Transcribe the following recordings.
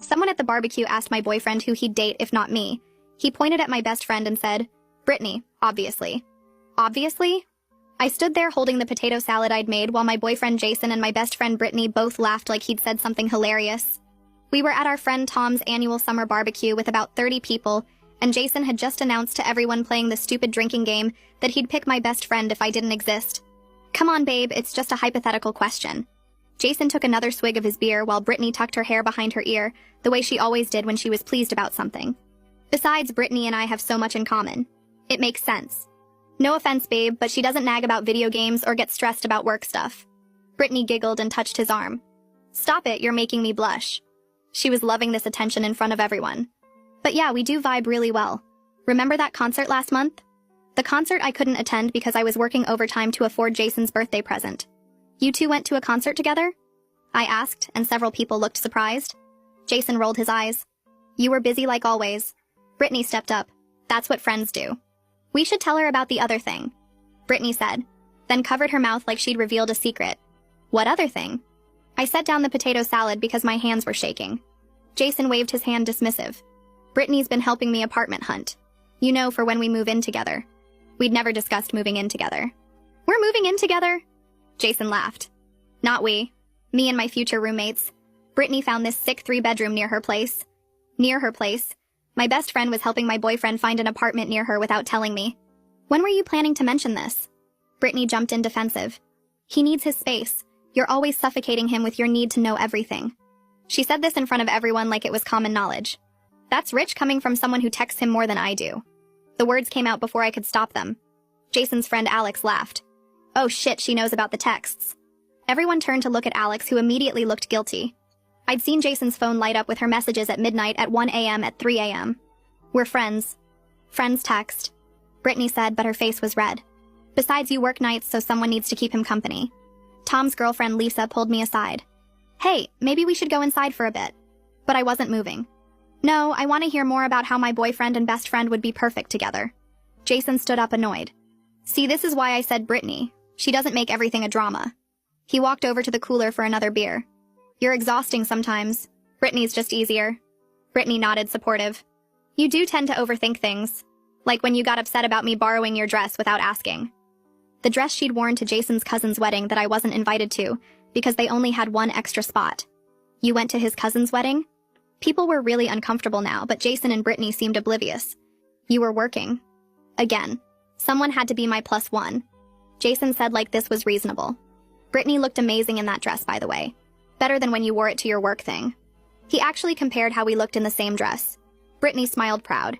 Someone at the barbecue asked my boyfriend who he'd date if not me. He pointed at my best friend and said, "Brittany, obviously." Obviously? I stood there holding the potato salad I'd made while my boyfriend Jason and my best friend Brittany both laughed like he'd said something hilarious. We were at our friend Tom's annual summer barbecue with about 30 people, and Jason had just announced to everyone playing the stupid drinking game that he'd pick my best friend if I didn't exist. Come on, babe, it's just a hypothetical question. Jason took another swig of his beer while Brittany tucked her hair behind her ear, the way she always did when she was pleased about something. Besides, Brittany and I have so much in common. It makes sense. No offense, babe, but she doesn't nag about video games or get stressed about work stuff. Brittany giggled and touched his arm. Stop it, you're making me blush. She was loving this attention in front of everyone. But yeah, we do vibe really well. Remember that concert last month? The concert I couldn't attend because I was working overtime to afford Jason's birthday present. You two went to a concert together? I asked, and several people looked surprised. Jason rolled his eyes. You were busy like always. Brittany stepped up. That's what friends do. We should tell her about the other thing, Brittany said, then covered her mouth like she'd revealed a secret. What other thing? I set down the potato salad because my hands were shaking. Jason waved his hand dismissive. Brittany's been helping me apartment hunt. You know, for when we move in together. We'd never discussed moving in together. We're moving in together? Jason laughed. Not we. Me and my future roommates. Brittany found this sick 3-bedroom near her place. Near her place? My best friend was helping my boyfriend find an apartment near her without telling me. When were you planning to mention this? Brittany jumped in defensive. He needs his space. You're always suffocating him with your need to know everything. She said this in front of everyone like it was common knowledge. That's rich coming from someone who texts him more than I do. The words came out before I could stop them. Jason's friend Alex laughed. Oh shit, she knows about the texts. Everyone turned to look at Alex, who immediately looked guilty. I'd seen Jason's phone light up with her messages at midnight, at 1 a.m., at 3 a.m. We're friends. Friends text. Brittany said, but her face was red. Besides, you work nights, so someone needs to keep him company. Tom's girlfriend Lisa pulled me aside. Hey, maybe we should go inside for a bit. But I wasn't moving. No, I want to hear more about how my boyfriend and best friend would be perfect together. Jason stood up annoyed. See, this is why I said Brittany. She doesn't make everything a drama. He walked over to the cooler for another beer. You're exhausting sometimes. Brittany's just easier. Brittany nodded, supportive. You do tend to overthink things. Like when you got upset about me borrowing your dress without asking. The dress she'd worn to Jason's cousin's wedding that I wasn't invited to, because they only had one extra spot. You went to his cousin's wedding? People were really uncomfortable now, but Jason and Brittany seemed oblivious. You were working. Again. Someone had to be my +1. Jason said like this was reasonable. Brittany looked amazing in that dress, by the way. Better than when you wore it to your work thing. He actually compared how we looked in the same dress. Brittany smiled proud.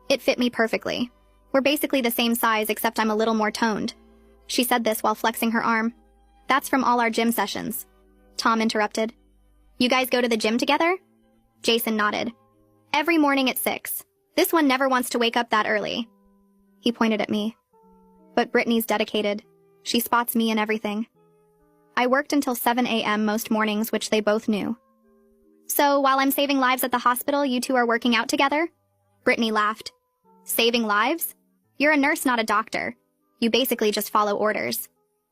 It fit me perfectly. We're basically the same size, except I'm a little more toned. She said this while flexing her arm. That's from all our gym sessions. Tom interrupted. You guys go to the gym together? Jason nodded. Every morning at 6. This one never wants to wake up that early. He pointed at me. But Brittany's dedicated. She spots me in everything. I worked until 7 a.m. most mornings, which they both knew. So, while I'm saving lives at the hospital, you two are working out together? Brittany laughed. Saving lives? You're a nurse, not a doctor. You basically just follow orders.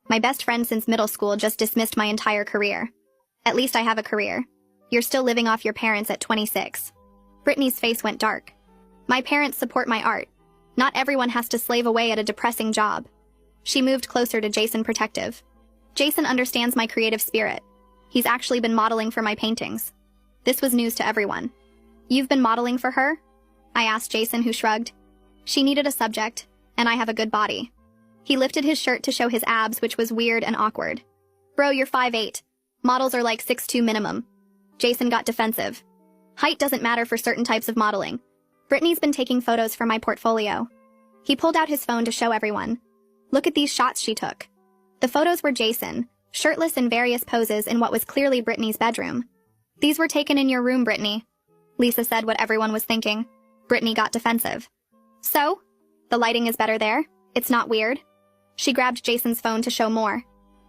My best friend since middle school just dismissed my entire career. At least I have a career. You're still living off your parents at 26. Brittany's face went dark. My parents support my art. Not everyone has to slave away at a depressing job. She moved closer to Jason, protective. Jason understands my creative spirit. He's actually been modeling for my paintings. This was news to everyone. You've been modeling for her? I asked Jason, who shrugged. She needed a subject, and I have a good body. He lifted his shirt to show his abs, which was weird and awkward. Bro, you're 5'8". Models are like 6'2" minimum. Jason got defensive. Height doesn't matter for certain types of modeling. Brittany's been taking photos for my portfolio. He pulled out his phone to show everyone. Look at these shots she took. The photos were Jason, shirtless in various poses in what was clearly Brittany's bedroom. These were taken in your room, Brittany. Lisa said what everyone was thinking. Brittany got defensive. So? The lighting is better there? It's not weird? She grabbed Jason's phone to show more.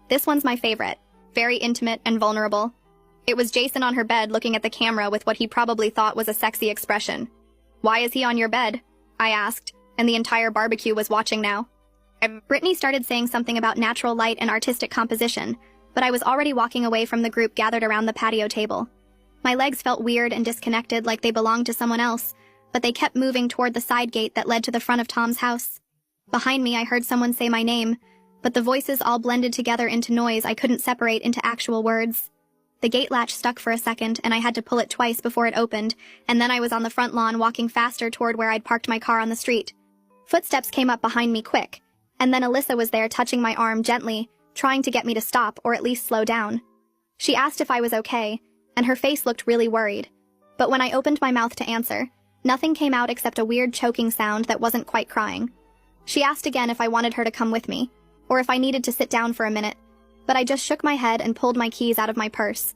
This one's my favorite. Very intimate and vulnerable. It was Jason on her bed looking at the camera with what he probably thought was a sexy expression. Why is he on your bed? I asked, and the entire barbecue was watching now. Brittany started saying something about natural light and artistic composition, but I was already walking away from the group gathered around the patio table. My legs felt weird and disconnected, like they belonged to someone else, but they kept moving toward the side gate that led to the front of Tom's house. Behind me, I heard someone say my name, but the voices all blended together into noise I couldn't separate into actual words. The gate latch stuck for a second, and I had to pull it twice before it opened, and then I was on the front lawn walking faster toward where I'd parked my car on the street. Footsteps came up behind me quick, and then Alyssa was there touching my arm gently, trying to get me to stop or at least slow down. She asked if I was okay, and her face looked really worried. But when I opened my mouth to answer, nothing came out except a weird choking sound that wasn't quite crying. She asked again if I wanted her to come with me, or if I needed to sit down for a minute, but I just shook my head and pulled my keys out of my purse.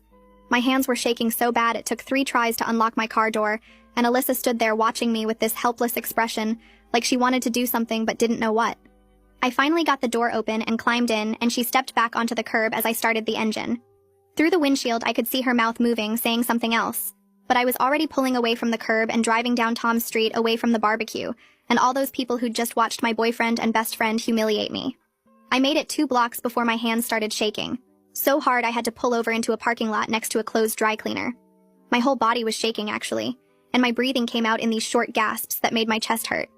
My hands were shaking so bad it took 3 tries to unlock my car door, and Alyssa stood there watching me with this helpless expression, like she wanted to do something but didn't know what. I finally got the door open and climbed in, and she stepped back onto the curb as I started the engine. Through the windshield, I could see her mouth moving, saying something else, but I was already pulling away from the curb and driving down Tom's street away from the barbecue, and all those people who'd just watched my boyfriend and best friend humiliate me. I made it 2 blocks before my hands started shaking, so hard I had to pull over into a parking lot next to a closed dry cleaner. My whole body was shaking, actually, and my breathing came out in these short gasps that made my chest hurt.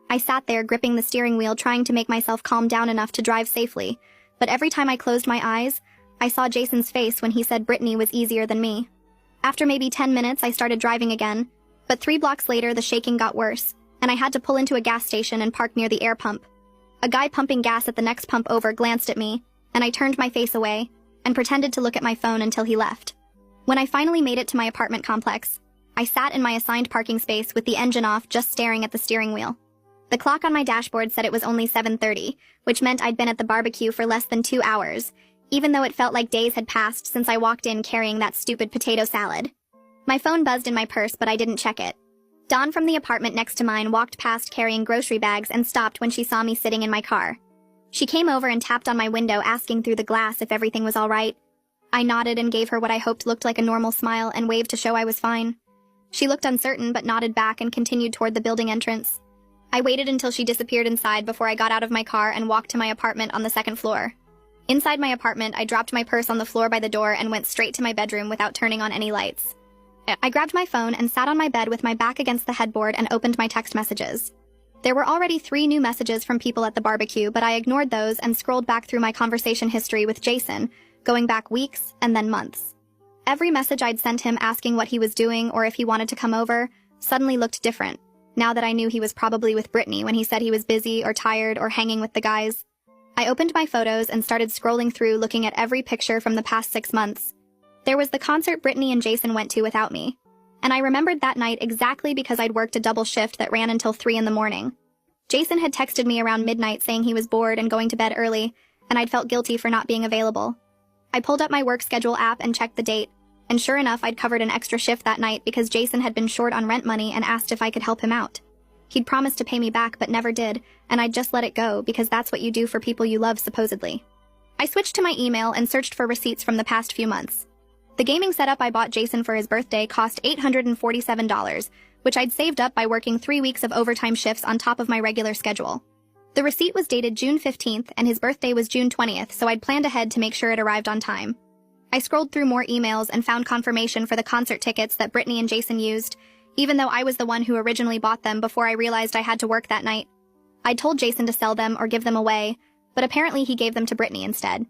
I sat there gripping the steering wheel trying to make myself calm down enough to drive safely, but every time I closed my eyes, I saw Jason's face when he said Brittany was easier than me. After maybe 10 minutes, I started driving again, but 3 blocks later the shaking got worse, and I had to pull into a gas station and park near the air pump. A guy pumping gas at the next pump over glanced at me, and I turned my face away and pretended to look at my phone until he left. When I finally made it to my apartment complex, I sat in my assigned parking space with the engine off, just staring at the steering wheel. The clock on my dashboard said it was only 7:30, which meant I'd been at the barbecue for less than 2 hours, even though it felt like days had passed since I walked in carrying that stupid potato salad. My phone buzzed in my purse, but I didn't check it. Dawn from the apartment next to mine walked past carrying grocery bags and stopped when she saw me sitting in my car. She came over and tapped on my window, asking through the glass if everything was all right. I nodded and gave her what I hoped looked like a normal smile and waved to show I was fine. She looked uncertain but nodded back and continued toward the building entrance. I waited until she disappeared inside before I got out of my car and walked to my apartment on the 2nd floor. Inside my apartment, I dropped my purse on the floor by the door and went straight to my bedroom without turning on any lights. I grabbed my phone and sat on my bed with my back against the headboard and opened my text messages. There were already 3 new messages from people at the barbecue, but I ignored those and scrolled back through my conversation history with Jason, going back weeks and then months. Every message I'd sent him asking what he was doing or if he wanted to come over suddenly looked different, now that I knew he was probably with Brittany when he said he was busy or tired or hanging with the guys. I opened my photos and started scrolling through, looking at every picture from the past 6 months. There was the concert Brittany and Jason went to without me, and I remembered that night exactly because I'd worked a double shift that ran until 3 in the morning. Jason had texted me around midnight saying he was bored and going to bed early, and I'd felt guilty for not being available. I pulled up my work schedule app and checked the date, and sure enough, I'd covered an extra shift that night because Jason had been short on rent money and asked if I could help him out. He'd promised to pay me back but never did, and I'd just let it go because that's what you do for people you love, supposedly. I switched to my email and searched for receipts from the past few months. The gaming setup I bought Jason for his birthday cost $847, which I'd saved up by working 3 weeks of overtime shifts on top of my regular schedule. The receipt was dated June 15th and his birthday was June 20th, so I'd planned ahead to make sure it arrived on time. I scrolled through more emails and found confirmation for the concert tickets that Brittany and Jason used, even though I was the one who originally bought them before I realized I had to work that night. I'd told Jason to sell them or give them away, but apparently he gave them to Brittany instead.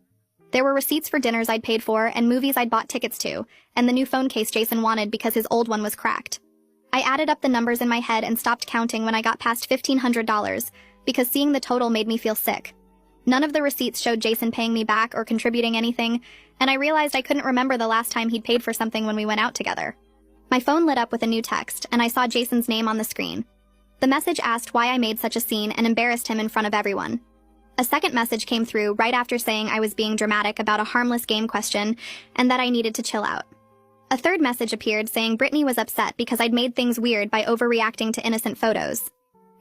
There were receipts for dinners I'd paid for and movies I'd bought tickets to, and the new phone case Jason wanted because his old one was cracked. I added up the numbers in my head and stopped counting when I got past $1,500, because seeing the total made me feel sick. None of the receipts showed Jason paying me back or contributing anything, and I realized I couldn't remember the last time he'd paid for something when we went out together. My phone lit up with a new text, and I saw Jason's name on the screen. The message asked why I made such a scene and embarrassed him in front of everyone. A second message came through right after saying I was being dramatic about a harmless game question and that I needed to chill out. A third message appeared saying Brittany was upset because I'd made things weird by overreacting to innocent photos.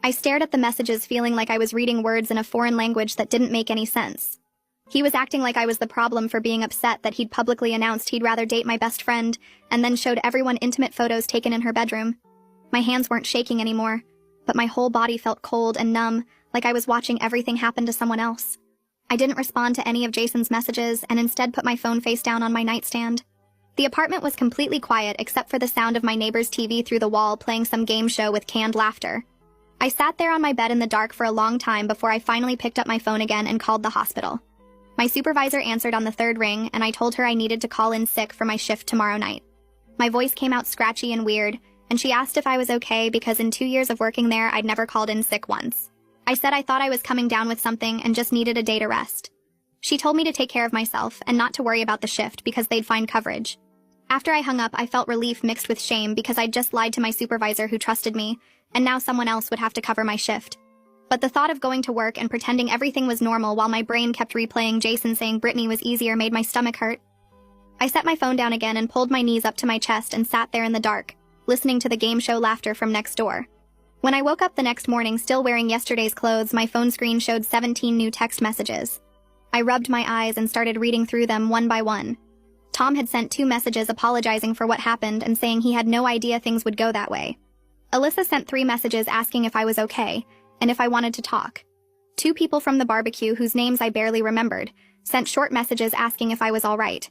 I stared at the messages feeling like I was reading words in a foreign language that didn't make any sense. He was acting like I was the problem for being upset that he'd publicly announced he'd rather date my best friend and then showed everyone intimate photos taken in her bedroom. My hands weren't shaking anymore, but my whole body felt cold and numb, like I was watching everything happen to someone else. I didn't respond to any of Jason's messages and instead put my phone face down on my nightstand. The apartment was completely quiet except for the sound of my neighbor's TV through the wall playing some game show with canned laughter. I sat there on my bed in the dark for a long time before I finally picked up my phone again and called the hospital. My supervisor answered on the third ring, and I told her I needed to call in sick for my shift tomorrow night. My voice came out scratchy and weird, and she asked if I was okay because in 2 years of working there, I'd never called in sick once. I said I thought I was coming down with something and just needed a day to rest. She told me to take care of myself and not to worry about the shift because they'd find coverage. After I hung up, I felt relief mixed with shame because I'd just lied to my supervisor who trusted me, and now someone else would have to cover my shift. But the thought of going to work and pretending everything was normal while my brain kept replaying Jason saying Brittany was easier made my stomach hurt. I set my phone down again and pulled my knees up to my chest and sat there in the dark, listening to the game show laughter from next door. When I woke up the next morning still wearing yesterday's clothes, my phone screen showed 17 new text messages. I rubbed my eyes and started reading through them one by one. Tom had sent 2 messages apologizing for what happened and saying he had no idea things would go that way. Alyssa sent 3 messages asking if I was okay, and if I wanted to talk. 2 people from the barbecue, whose names I barely remembered, sent short messages asking if I was alright.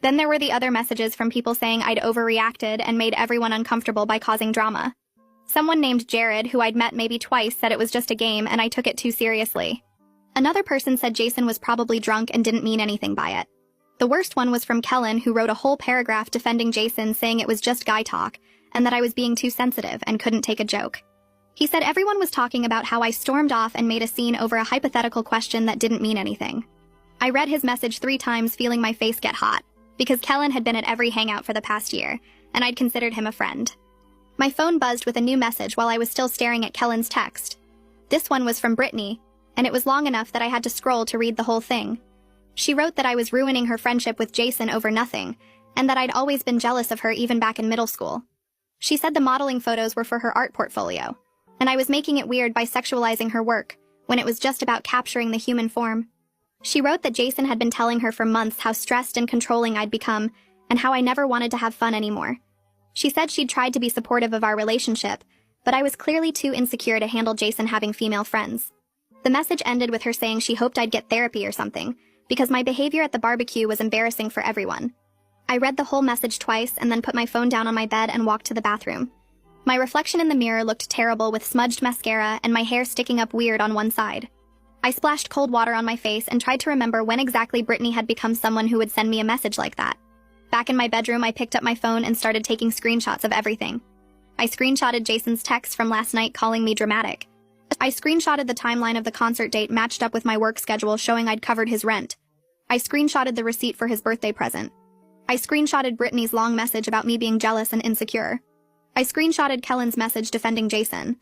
Then there were the other messages from people saying I'd overreacted and made everyone uncomfortable by causing drama. Someone named Jared, who I'd met maybe twice, said it was just a game and I took it too seriously. Another person said Jason was probably drunk and didn't mean anything by it. The worst one was from Kellen, who wrote a whole paragraph defending Jason, saying it was just guy talk and that I was being too sensitive and couldn't take a joke. He said everyone was talking about how I stormed off and made a scene over a hypothetical question that didn't mean anything. I read his message 3 times, feeling my face get hot, because Kellen had been at every hangout for the past year, and I'd considered him a friend. My phone buzzed with a new message while I was still staring at Kellen's text. This one was from Brittany, and it was long enough that I had to scroll to read the whole thing. She wrote that I was ruining her friendship with Jason over nothing, and that I'd always been jealous of her even back in middle school. She said the modeling photos were for her art portfolio, and I was making it weird by sexualizing her work, when it was just about capturing the human form. She wrote that Jason had been telling her for months how stressed and controlling I'd become, and how I never wanted to have fun anymore. She said she'd tried to be supportive of our relationship, but I was clearly too insecure to handle Jason having female friends. The message ended with her saying she hoped I'd get therapy or something, because my behavior at the barbecue was embarrassing for everyone. I read the whole message twice and then put my phone down on my bed and walked to the bathroom. My reflection in the mirror looked terrible with smudged mascara and my hair sticking up weird on one side. I splashed cold water on my face and tried to remember when exactly Brittany had become someone who would send me a message like that. Back in my bedroom, I picked up my phone and started taking screenshots of everything. I screenshotted Jason's text from last night calling me dramatic. I screenshotted the timeline of the concert date matched up with my work schedule showing I'd covered his rent. I screenshotted the receipt for his birthday present. I screenshotted Brittany's long message about me being jealous and insecure. I screenshotted Kellen's message defending Jason.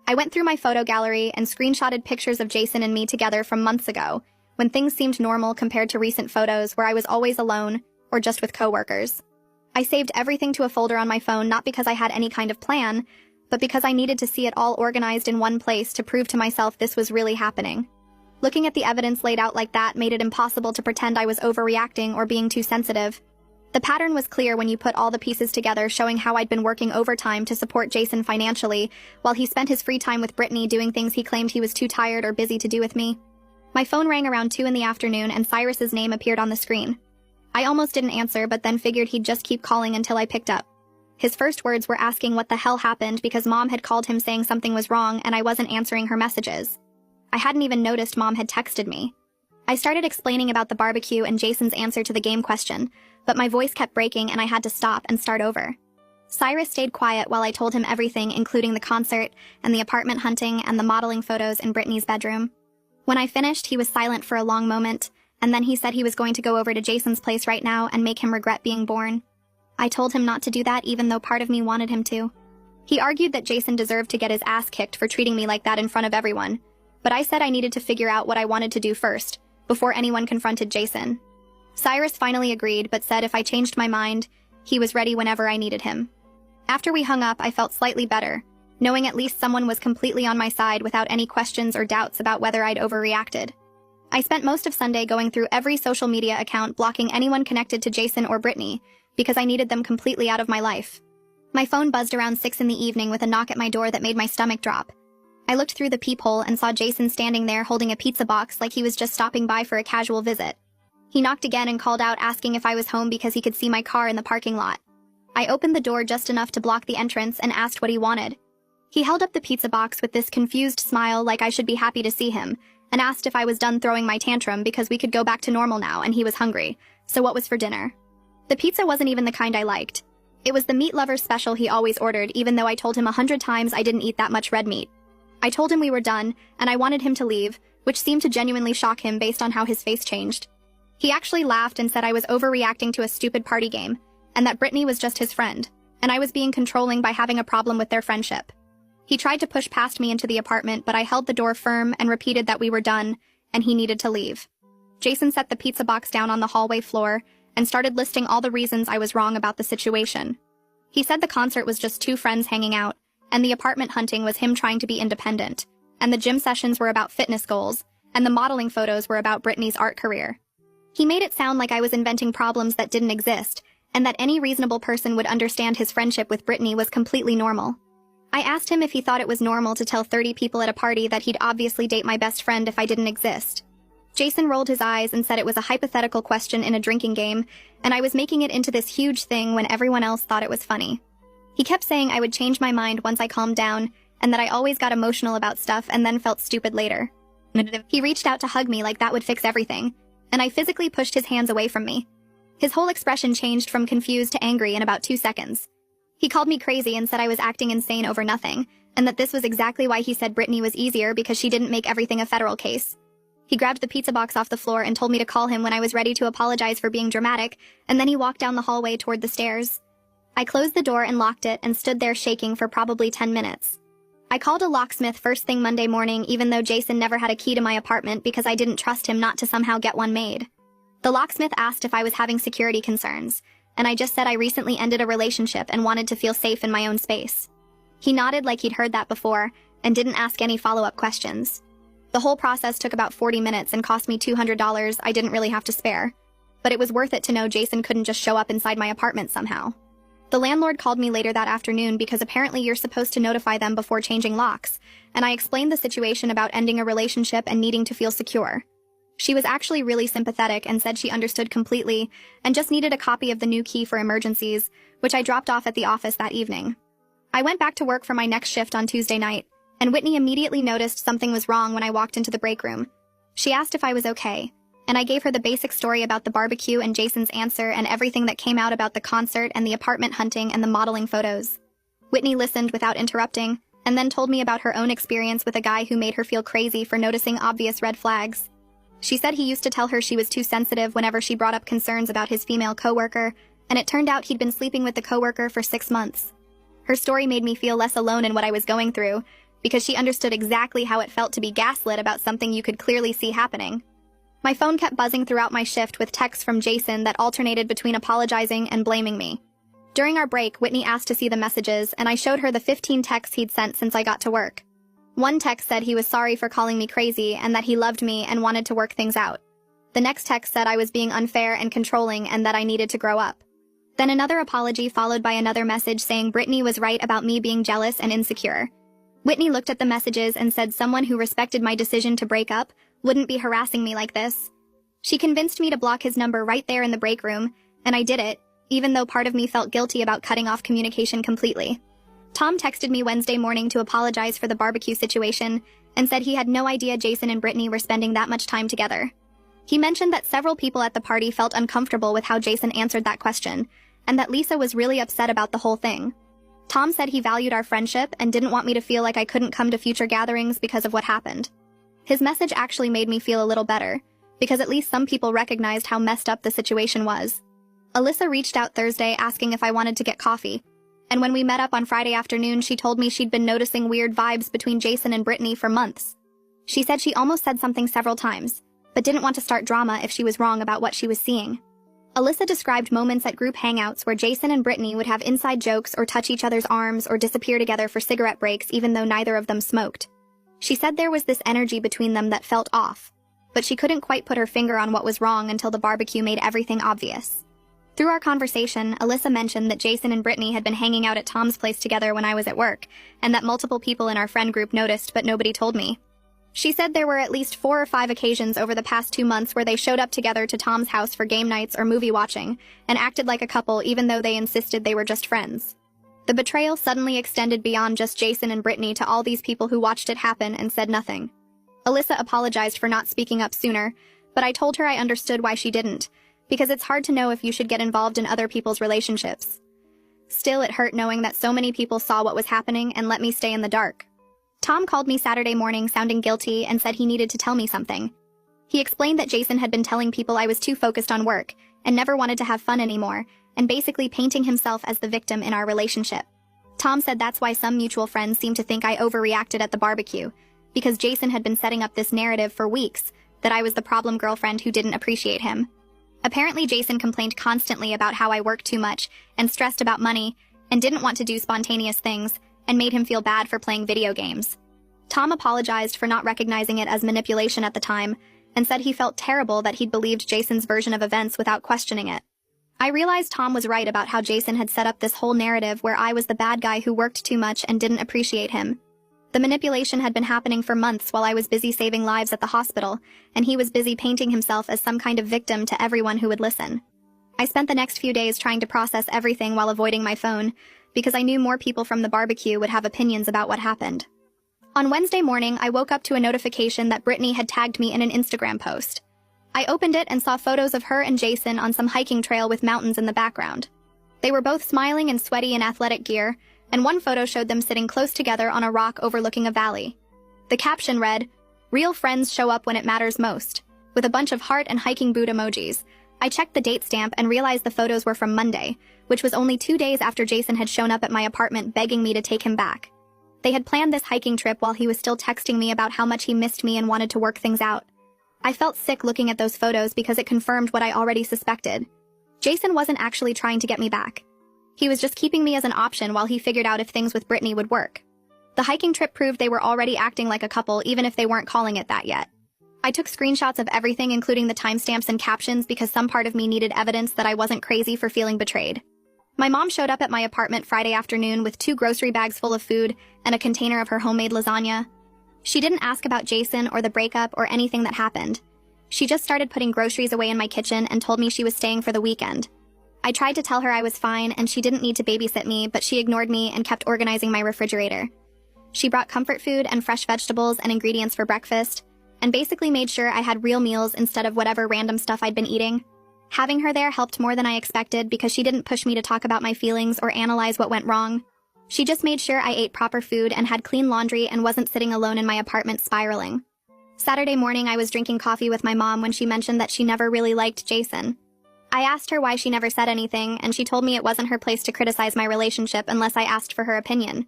I went through my photo gallery and screenshotted pictures of Jason and me together from months ago, when things seemed normal compared to recent photos where I was always alone or just with coworkers. I saved everything to a folder on my phone not because I had any kind of plan, but because I needed to see it all organized in one place to prove to myself this was really happening. Looking at the evidence laid out like that made it impossible to pretend I was overreacting or being too sensitive. The pattern was clear when you put all the pieces together, showing how I'd been working overtime to support Jason financially, while he spent his free time with Brittany doing things he claimed he was too tired or busy to do with me. My phone rang around 2 in the afternoon and Cyrus's name appeared on the screen. I almost didn't answer, but then figured he'd just keep calling until I picked up. His first words were asking what the hell happened because Mom had called him saying something was wrong and I wasn't answering her messages. I hadn't even noticed Mom had texted me. I started explaining about the barbecue and Jason's answer to the game question, but my voice kept breaking and I had to stop and start over. Cyrus stayed quiet while I told him everything, including the concert and the apartment hunting and the modeling photos in Brittany's bedroom. When I finished, he was silent for a long moment, and then he said he was going to go over to Jason's place right now and make him regret being born. I told him not to do that even though part of me wanted him to. He argued that Jason deserved to get his ass kicked for treating me like that in front of everyone, but I said I needed to figure out what I wanted to do first, before anyone confronted Jason. Cyrus finally agreed, but said if I changed my mind, he was ready whenever I needed him. After we hung up, I felt slightly better, knowing at least someone was completely on my side without any questions or doubts about whether I'd overreacted. I spent most of Sunday going through every social media account blocking anyone connected to Jason or Brittany, because I needed them completely out of my life. My phone buzzed around 6 in the evening with a knock at my door that made my stomach drop. I looked through the peephole and saw Jason standing there holding a pizza box like he was just stopping by for a casual visit. He knocked again and called out asking if I was home because he could see my car in the parking lot. I opened the door just enough to block the entrance and asked what he wanted. He held up the pizza box with this confused smile like I should be happy to see him, and asked if I was done throwing my tantrum because we could go back to normal now and he was hungry, so what was for dinner? The pizza wasn't even the kind I liked. It was the meat lover special he always ordered, even though I told him 100 times I didn't eat that much red meat. I told him we were done, and I wanted him to leave, which seemed to genuinely shock him based on how his face changed. He actually laughed and said I was overreacting to a stupid party game, and that Brittany was just his friend, and I was being controlling by having a problem with their friendship. He tried to push past me into the apartment, but I held the door firm and repeated that we were done, and he needed to leave. Jason set the pizza box down on the hallway floor and started listing all the reasons I was wrong about the situation. He said the concert was just two friends hanging out, and the apartment hunting was him trying to be independent, and the gym sessions were about fitness goals, and the modeling photos were about Brittany's art career. He made it sound like I was inventing problems that didn't exist, and that any reasonable person would understand his friendship with Brittany was completely normal. I asked him if he thought it was normal to tell 30 people at a party that he'd obviously date my best friend if I didn't exist. Jason rolled his eyes and said it was a hypothetical question in a drinking game, and I was making it into this huge thing when everyone else thought it was funny. He kept saying I would change my mind once I calmed down, and that I always got emotional about stuff and then felt stupid later. He reached out to hug me like that would fix everything, and I physically pushed his hands away from me. His whole expression changed from confused to angry in about 2 seconds. He called me crazy and said I was acting insane over nothing, and that this was exactly why he said Brittany was easier because she didn't make everything a federal case. He grabbed the pizza box off the floor and told me to call him when I was ready to apologize for being dramatic, and then he walked down the hallway toward the stairs. I closed the door and locked it and stood there shaking for probably 10 minutes. I called a locksmith first thing Monday morning even though Jason never had a key to my apartment because I didn't trust him not to somehow get one made. The locksmith asked if I was having security concerns, and I just said I recently ended a relationship and wanted to feel safe in my own space. He nodded like he'd heard that before and didn't ask any follow-up questions. The whole process took about 40 minutes and cost me $200 I didn't really have to spare, but it was worth it to know Jason couldn't just show up inside my apartment somehow. The landlord called me later that afternoon because apparently you're supposed to notify them before changing locks, and I explained the situation about ending a relationship and needing to feel secure. She was actually really sympathetic and said she understood completely and just needed a copy of the new key for emergencies, which I dropped off at the office that evening. I went back to work for my next shift on Tuesday night, and Whitney immediately noticed something was wrong when I walked into the break room. She asked if I was okay, and I gave her the basic story about the barbecue and Jason's answer and everything that came out about the concert and the apartment hunting and the modeling photos. Whitney listened without interrupting, and then told me about her own experience with a guy who made her feel crazy for noticing obvious red flags. She said he used to tell her she was too sensitive whenever she brought up concerns about his female coworker, and it turned out he'd been sleeping with the coworker for 6 months. Her story made me feel less alone in what I was going through, because she understood exactly how it felt to be gaslit about something you could clearly see happening. My phone kept buzzing throughout my shift with texts from Jason that alternated between apologizing and blaming me. During our break, Whitney asked to see the messages, and I showed her the 15 texts he'd sent since I got to work. One text said he was sorry for calling me crazy and that he loved me and wanted to work things out. The next text said I was being unfair and controlling and that I needed to grow up. Then another apology followed by another message saying Brittany was right about me being jealous and insecure. Whitney looked at the messages and said someone who respected my decision to break up wouldn't be harassing me like this. She convinced me to block his number right there in the break room, and I did it, even though part of me felt guilty about cutting off communication completely. Tom texted me Wednesday morning to apologize for the barbecue situation and said he had no idea Jason and Brittany were spending that much time together. He mentioned that several people at the party felt uncomfortable with how Jason answered that question, and that Lisa was really upset about the whole thing. Tom said he valued our friendship and didn't want me to feel like I couldn't come to future gatherings because of what happened. His message actually made me feel a little better, because at least some people recognized how messed up the situation was. Alyssa reached out Thursday asking if I wanted to get coffee, and when we met up on Friday afternoon, she told me she'd been noticing weird vibes between Jason and Brittany for months. She said she almost said something several times, but didn't want to start drama if she was wrong about what she was seeing. Alyssa described moments at group hangouts where Jason and Brittany would have inside jokes or touch each other's arms or disappear together for cigarette breaks even though neither of them smoked. She said there was this energy between them that felt off, but she couldn't quite put her finger on what was wrong until the barbecue made everything obvious. Through our conversation, Alyssa mentioned that Jason and Brittany had been hanging out at Tom's place together when I was at work, and that multiple people in our friend group noticed but nobody told me. She said there were at least 4 or 5 occasions over the past 2 months where they showed up together to Tom's house for game nights or movie watching, and acted like a couple even though they insisted they were just friends. The betrayal suddenly extended beyond just Jason and Brittany to all these people who watched it happen and said nothing. Alyssa apologized for not speaking up sooner, but I told her I understood why she didn't, because it's hard to know if you should get involved in other people's relationships. Still, it hurt knowing that so many people saw what was happening and let me stay in the dark. Tom called me Saturday morning sounding guilty and said he needed to tell me something. He explained that Jason had been telling people I was too focused on work and never wanted to have fun anymore, and basically painting himself as the victim in our relationship. Tom said that's why some mutual friends seemed to think I overreacted at the barbecue, because Jason had been setting up this narrative for weeks that I was the problem girlfriend who didn't appreciate him. Apparently Jason complained constantly about how I worked too much and stressed about money and didn't want to do spontaneous things, and made him feel bad for playing video games. Tom apologized for not recognizing it as manipulation at the time and said he felt terrible that he'd believed Jason's version of events without questioning it. I realized Tom was right about how Jason had set up this whole narrative where I was the bad guy who worked too much and didn't appreciate him. The manipulation had been happening for months while I was busy saving lives at the hospital, and he was busy painting himself as some kind of victim to everyone who would listen. I spent the next few days trying to process everything while avoiding my phone, because I knew more people from the barbecue would have opinions about what happened. On Wednesday morning, I woke up to a notification that Brittany had tagged me in an Instagram post. I opened it and saw photos of her and Jason on some hiking trail with mountains in the background. They were both smiling and sweaty in athletic gear, and one photo showed them sitting close together on a rock overlooking a valley. The caption read, "Real friends show up when it matters most," with a bunch of heart and hiking boot emojis. I checked the date stamp and realized the photos were from Monday, which was only 2 days after Jason had shown up at my apartment begging me to take him back. They had planned this hiking trip while he was still texting me about how much he missed me and wanted to work things out. I felt sick looking at those photos because it confirmed what I already suspected. Jason wasn't actually trying to get me back. He was just keeping me as an option while he figured out if things with Brittany would work. The hiking trip proved they were already acting like a couple even if they weren't calling it that yet. I took screenshots of everything including the timestamps and captions because some part of me needed evidence that I wasn't crazy for feeling betrayed. My mom showed up at my apartment Friday afternoon with 2 grocery bags full of food and a container of her homemade lasagna. She didn't ask about Jason or the breakup or anything that happened. She just started putting groceries away in my kitchen and told me she was staying for the weekend. I tried to tell her I was fine and she didn't need to babysit me, but she ignored me and kept organizing my refrigerator. She brought comfort food and fresh vegetables and ingredients for breakfast, and basically made sure I had real meals instead of whatever random stuff I'd been eating. Having her there helped more than I expected because she didn't push me to talk about my feelings or analyze what went wrong. She just made sure I ate proper food and had clean laundry and wasn't sitting alone in my apartment spiraling. Saturday morning, I was drinking coffee with my mom when she mentioned that she never really liked Jason. I asked her why she never said anything, and she told me it wasn't her place to criticize my relationship unless I asked for her opinion.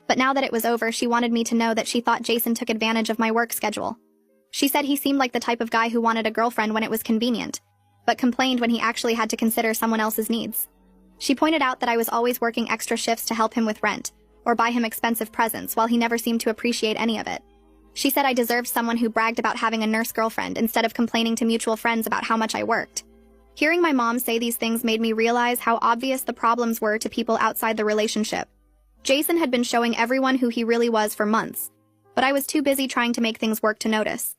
But now that it was over, she wanted me to know that she thought Jason took advantage of my work schedule. She said he seemed like the type of guy who wanted a girlfriend when it was convenient, but complained when he actually had to consider someone else's needs. She pointed out that I was always working extra shifts to help him with rent, or buy him expensive presents while he never seemed to appreciate any of it. She said I deserved someone who bragged about having a nurse girlfriend instead of complaining to mutual friends about how much I worked. Hearing my mom say these things made me realize how obvious the problems were to people outside the relationship. Jason had been showing everyone who he really was for months, but I was too busy trying to make things work to notice.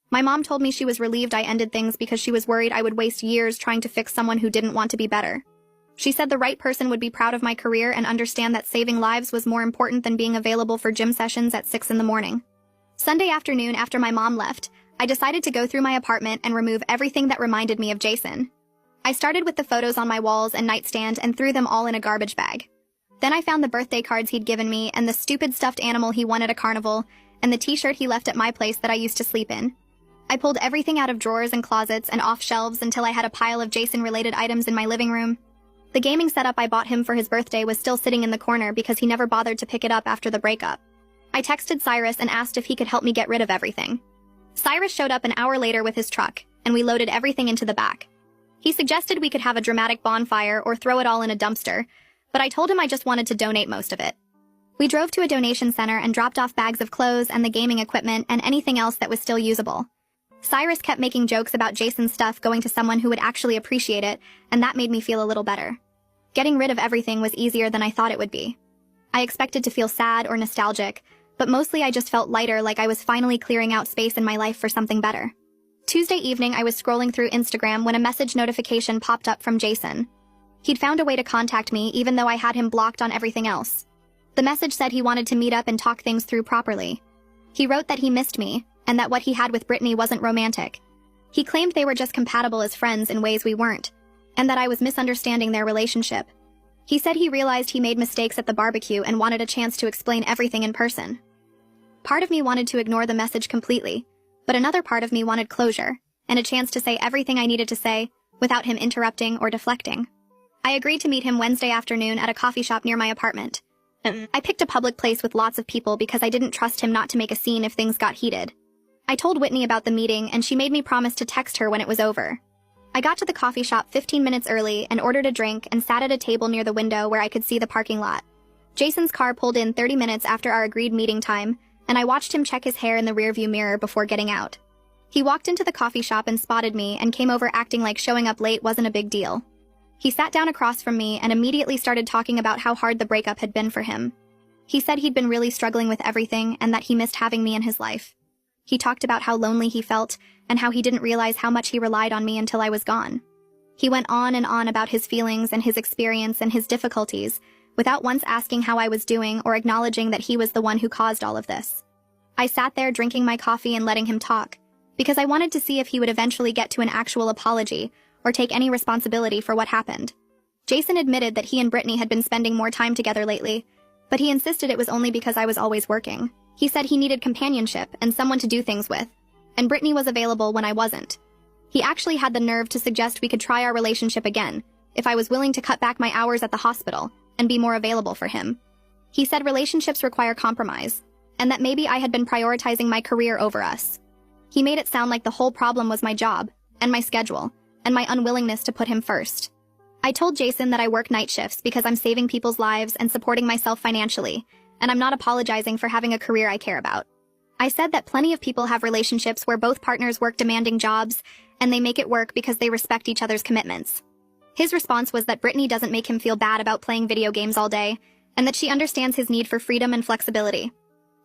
My mom told me she was relieved I ended things because she was worried I would waste years trying to fix someone who didn't want to be better. She said the right person would be proud of my career and understand that saving lives was more important than being available for gym sessions at 6 in the morning. Sunday afternoon, after my mom left, I decided to go through my apartment and remove everything that reminded me of Jason. I started with the photos on my walls and nightstand and threw them all in a garbage bag. Then I found the birthday cards he'd given me and the stupid stuffed animal he won at a carnival and the t-shirt he left at my place that I used to sleep in. I pulled everything out of drawers and closets and off shelves until I had a pile of Jason-related items in my living room. The gaming setup I bought him for his birthday was still sitting in the corner because he never bothered to pick it up after the breakup. I texted Cyrus and asked if he could help me get rid of everything. Cyrus showed up an hour later with his truck, and we loaded everything into the back. He suggested we could have a dramatic bonfire or throw it all in a dumpster, but I told him I just wanted to donate most of it. We drove to a donation center and dropped off bags of clothes and the gaming equipment and anything else that was still usable. Cyrus kept making jokes about Jason's stuff going to someone who would actually appreciate it, and that made me feel a little better. Getting rid of everything was easier than I thought it would be. I expected to feel sad or nostalgic, but mostly I just felt lighter, like I was finally clearing out space in my life for something better. Tuesday evening, I was scrolling through Instagram when a message notification popped up from Jason. He'd found a way to contact me even though I had him blocked on everything else. The message said he wanted to meet up and talk things through properly. He wrote that he missed me, and that what he had with Brittany wasn't romantic. He claimed they were just compatible as friends in ways we weren't, and that I was misunderstanding their relationship. He said he realized he made mistakes at the barbecue and wanted a chance to explain everything in person. Part of me wanted to ignore the message completely, but another part of me wanted closure, and a chance to say everything I needed to say without him interrupting or deflecting. I agreed to meet him Wednesday afternoon at a coffee shop near my apartment. I picked a public place with lots of people because I didn't trust him not to make a scene if things got heated. I told Whitney about the meeting, and she made me promise to text her when it was over. I got to the coffee shop 15 minutes early and ordered a drink and sat at a table near the window where I could see the parking lot. Jason's car pulled in 30 minutes after our agreed meeting time, and I watched him check his hair in the rearview mirror before getting out. He walked into the coffee shop and spotted me and came over acting like showing up late wasn't a big deal. He sat down across from me and immediately started talking about how hard the breakup had been for him. He said he'd been really struggling with everything and that he missed having me in his life. He talked about how lonely he felt and how he didn't realize how much he relied on me until I was gone. He went on and on about his feelings and his experience and his difficulties, without once asking how I was doing or acknowledging that he was the one who caused all of this. I sat there drinking my coffee and letting him talk, because I wanted to see if he would eventually get to an actual apology or take any responsibility for what happened. Jason admitted that he and Brittany had been spending more time together lately, but he insisted it was only because I was always working. He said he needed companionship and someone to do things with, and Brittany was available when I wasn't. He actually had the nerve to suggest we could try our relationship again, if I was willing to cut back my hours at the hospital and be more available for him. He said relationships require compromise, and that maybe I had been prioritizing my career over us. He made it sound like the whole problem was my job, and my schedule, and my unwillingness to put him first. I told Jason that I work night shifts because I'm saving people's lives and supporting myself financially, and I'm not apologizing for having a career I care about. I said that plenty of people have relationships where both partners work demanding jobs, and they make it work because they respect each other's commitments. His response was that Brittany doesn't make him feel bad about playing video games all day, and that she understands his need for freedom and flexibility.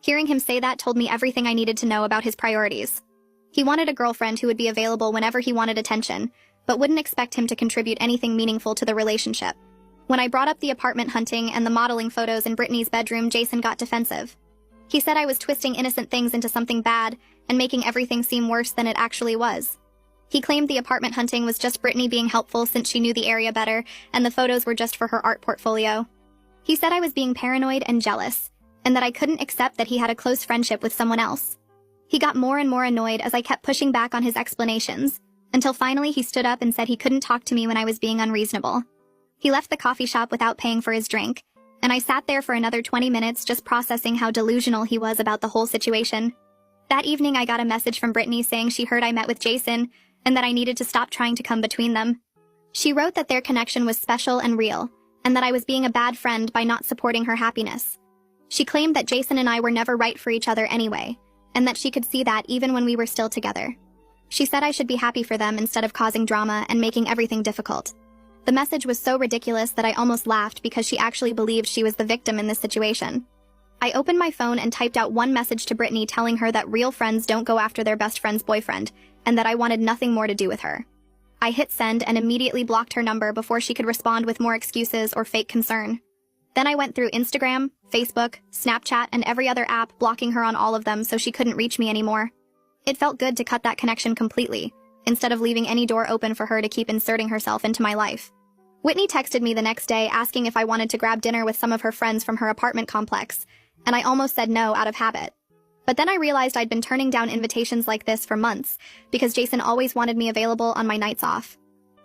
Hearing him say that told me everything I needed to know about his priorities. He wanted a girlfriend who would be available whenever he wanted attention, but wouldn't expect him to contribute anything meaningful to the relationship. When I brought up the apartment hunting and the modeling photos in Brittany's bedroom, Jason got defensive. He said I was twisting innocent things into something bad and making everything seem worse than it actually was. He claimed the apartment hunting was just Brittany being helpful since she knew the area better, and the photos were just for her art portfolio. He said I was being paranoid and jealous, and that I couldn't accept that he had a close friendship with someone else. He got more and more annoyed as I kept pushing back on his explanations, until finally he stood up and said he couldn't talk to me when I was being unreasonable. He left the coffee shop without paying for his drink, and I sat there for another 20 minutes just processing how delusional he was about the whole situation. That evening I got a message from Brittany saying she heard I met with Jason, and that I needed to stop trying to come between them. She wrote that their connection was special and real, and that I was being a bad friend by not supporting her happiness. She claimed that Jason and I were never right for each other anyway, and that she could see that even when we were still together. She said I should be happy for them instead of causing drama and making everything difficult. The message was so ridiculous that I almost laughed because she actually believed she was the victim in this situation. I opened my phone and typed out one message to Brittany telling her that real friends don't go after their best friend's boyfriend, and that I wanted nothing more to do with her. I hit send and immediately blocked her number before she could respond with more excuses or fake concern. Then I went through Instagram, Facebook, Snapchat, and every other app, blocking her on all of them so she couldn't reach me anymore. It felt good to cut that connection completely, instead of leaving any door open for her to keep inserting herself into my life. Whitney texted me the next day asking if I wanted to grab dinner with some of her friends from her apartment complex, and I almost said no out of habit. But then I realized I'd been turning down invitations like this for months, because Jason always wanted me available on my nights off.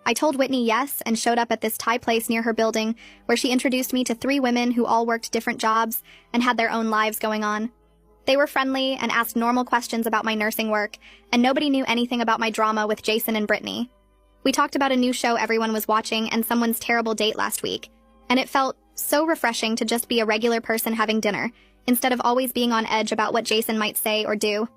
I told Whitney yes and showed up at this Thai place near her building, where she introduced me to 3 women who all worked different jobs and had their own lives going on. They were friendly and asked normal questions about my nursing work, and nobody knew anything about my drama with Jason and Brittany. We talked about a new show everyone was watching and someone's terrible date last week, and it felt so refreshing to just be a regular person having dinner, instead of always being on edge about what Jason might say or do.